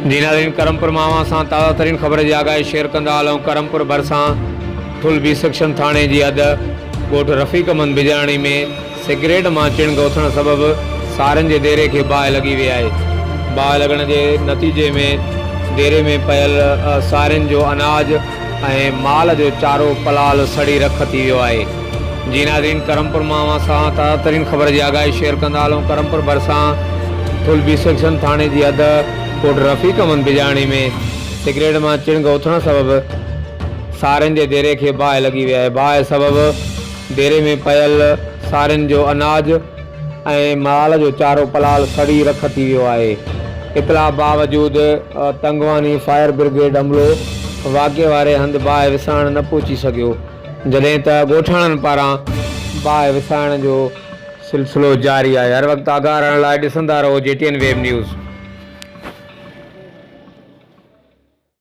जी नाज़रीन, करमपुर मावा सां ताज़ा तरीन ख़बर जी आगाही शेयर कंदा हलूं। करमपुर भरिसां थुल बी सेक्शन थाणे जी हद ॻोठ रफ़ीक मंद बिजाणी में सिगरेट मां चिणग उथण सबबि सारनि जे देरे खे बाहि लॻी वई आहे। बाहि लॻण जे नतीजे में देरे में पयल सारनि जो अनाज ऐं माल जो चारो पलाल सड़ी रख थी वियो आहे। जी नाज़रीन, करमपुर मावा सां ताज़ा तरीन ख़बर जी आगाही शेयर कंदा हलूं। करमपुर भरिसां थुल बी सेक्शन थाणे जी हद ॻोठ रफ़ीक मंद बिजाणी में सिगरेट मां चिणग उथण सबबि सारनि जे देरे खे बाहि लॻी वई आहे। बाहि सबबि देरे में पयल सारनि जो अनाज ऐं माल जो चारो पलाल सड़ी रख थी वियो आहे। इतला बावजूदि तंगवानी फायर ब्रिगेड अमलो वाक़े वारे हंधि बाहि विसाइण न पहुची सघियो, जॾहिं त ॻोठाणनि पारां बाहि विसाइण जो सिलसिलो जारी आहे। हर वक़्तु आगाह रहण लाइ ॾिसंदा रहो JTN वेब न्यूज़।